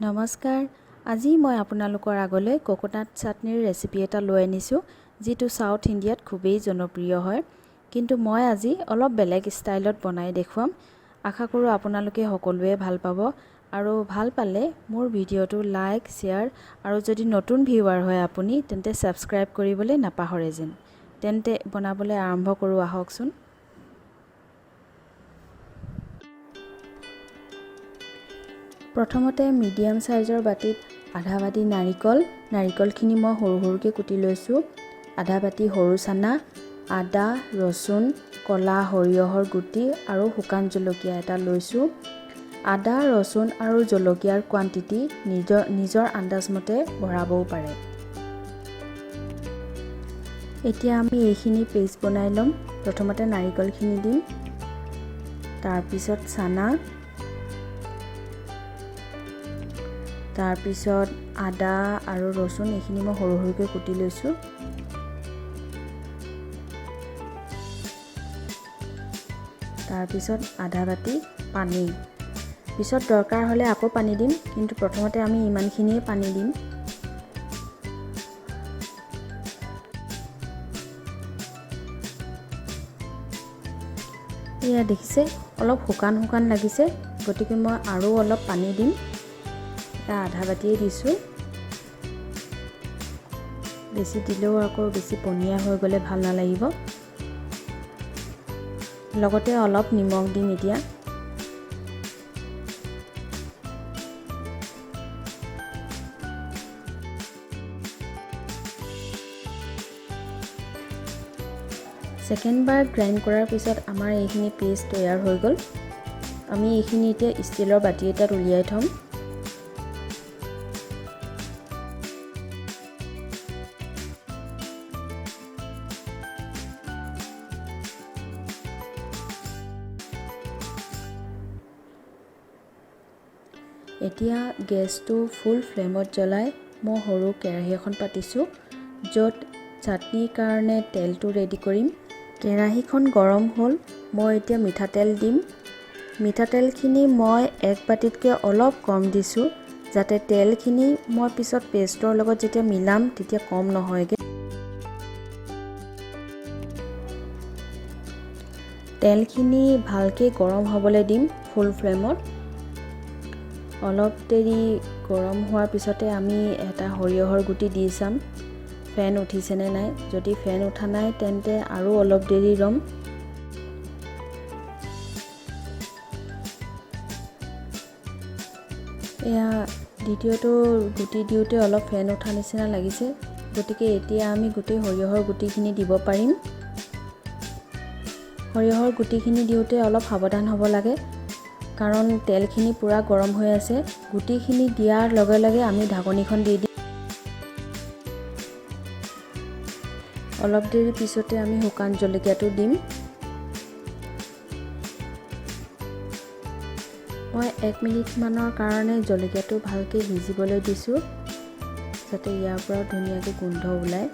নমস্কাৰ আজি মই আপোনালোকৰ আগলৈ কোকোনাট চাটনিৰ ৰেচিপি এটা লৈ আনিছো যিটো সাউথ ইণ্ডিয়াত খুবেই জনপ্ৰিয় হয় কিন্তু মই আজি অলপ বেলেগ ষ্টাইলত বনাই দেখুৱাম আশা কৰো আপোনালোকে সকলোৱে ভাল পাব আৰু ভাল পালে মোৰ ভিডিওটো লাইক শেয়াৰ আৰু যদি নতুন ভিউৱাৰ হয় আপুনি তেন্তে সাবস্ক্ৰাইব কৰিবলৈ নাপাহৰে যেন তেন্তে বনাবলৈ আৰম্ভ কৰো আহকচোন প্ৰথমতে মিডিয়াম সাইজৰ বাটিত আধা বাটি নাৰিকলখিনি মই সৰু সৰুকৈ কুটি লৈছো আধা বাটি সৰু চানা আদা ৰসুন কলা সৰিয়হৰ গুটি আৰু শুকান জলকীয়া এটা লৈছো আদা ৰসুন আৰু জলকীয়াৰ কোৱান্টিটি নিজৰ আন্দাজ মতে বঢ়াবও পাৰে এতিয়া আমি এইখিনি পেষ্ট বনাই লম প্ৰথমতে নাৰিকলখিনি দিম তাৰ পিছত চানা তাৰ পিছত আদা আৰু ৰসুন এইখিনি মই সৰু সৰুকৈ কুটি লৈছো তাৰ পিছত আধা বাটি পানী পিছত দৰকাৰ হলে আকৌ পানী দিম কিন্তু প্ৰথমতে আমি ইমানখিনিয়ে পানী দিম এয়া দেখিছে অলপ শুকান লাগিছে গতিকে মই আৰু অলপ পানী দিম আধা বাটিয়ে দিছো বেছি দিলেও আকৌ বেছি পনিয়া হৈ গলে ভাল নালাগিব লগতে অলপ নিমখ দিম এতিয়া সেকেন্ড বাৰ গ্ৰাইন্ড কৰাৰ পিছত আমাৰ এইখিনি পেষ্ট তৈয়াৰ হৈ গল আমি এইখিনি এতিয়া ষ্টিলৰ বাটি এটাত উলিয়াই থম এতিয়া গেছটো ফুল ফ্লেমত জ্বলাই মই সৰু কেৰাহী এখন পাতিছো যত চাটনিৰ কাৰণে তেলটো ৰেডি কৰিম কেৰাহীখন গৰম হ'ল মই এতিয়া মিঠাতেল দিম মিঠাতেলখিনি মই এক বাটিতকৈ অলপ কম দিছো যাতে তেলখিনি মই পিছত পেষ্টৰ লগত যেতিয়া মিলাম তেতিয়া কম নহয়গে তেলখিনি ভালকৈ গৰম হ'বলৈ দিম ফুল ফ্লেমত অলপ দেৰি গৰম হোৱাৰ পিছতে আমি এটা সৰিয়হৰ গুটি দি চাম ফেন উঠিছে নে নাই যদি ফেন উঠা নাই তেন্তে আৰু অলপ দেৰি ৰম এয়া দ্বিতীয়টো গুটি দিওঁতে অলপ ফেন উঠা নিচিনা লাগিছে গতিকে এতিয়া আমি গোটেই সৰিয়হৰ গুটিখিনি দিব পাৰিম সৰিয়হৰ গুটিখিনি দিওঁতে অলপ সাৱধান হ'ব লাগে কাৰণ তেলখিনি পুৰা গৰম হৈ আছে গুটিখিনি দিয়াৰ লগে লগে আমি ঢাকনিখন দি দিম অলপ দেৰি পিছতে আমি শুকান জলকীয়াটো দিম মই 1 মিনিট মানৰ কাৰণে জলকীয়াটো ভালকৈ সিজিবলৈ দিছো যাতে ইয়াৰ পৰা ধুনীয়াকৈ গোন্ধ ওলায়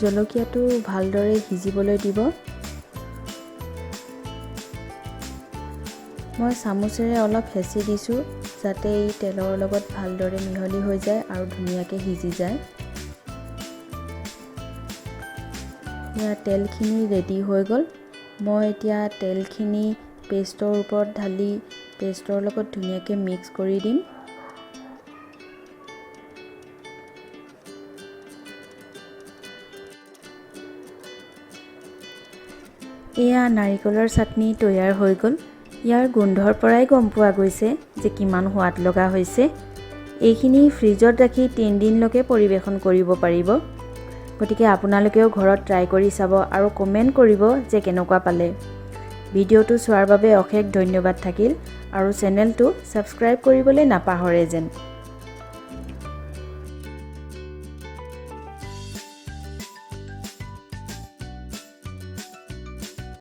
জলকীয়াটো ভালদৰে সিজিবলৈ দিব মই চামুচেৰে অলপ হেঁচি দিছো যাতে এই তেলৰ লগত ভালদৰে মিহলি হৈ যায় আৰু ধুনীয়াকৈ সিজি যায় ইয়া তেলখিনি ৰেডি হৈ গ'ল মই এতিয়া তেলখিনি পেষ্টৰ ওপৰত ঢালি পেষ্টৰ লগত ধুনীয়াকৈ মিক্স কৰি দিম এয়া নাৰিকলৰ চাটনি তৈয়াৰ হৈ গ'ল ইয়াৰ গোন্ধৰ পৰাই গম পোৱা গৈছে যে কিমান সোৱাদ লগা হৈছে এইখিনি ফ্ৰিজত ৰাখি 3 দিনলৈকে পৰিবেশন কৰিব পাৰিব গতিকে আপোনালোকেও ঘৰত ট্ৰাই কৰি চাব আৰু কমেন্ট কৰিব যে কেনেকুৱা পালে ভিডিওটো চোৱাৰ বাবে অশেষ ধন্যবাদ থাকিল আৰু চেনেলটো সাবস্ক্ৰাইব কৰিবলৈ নাপাহৰে যেন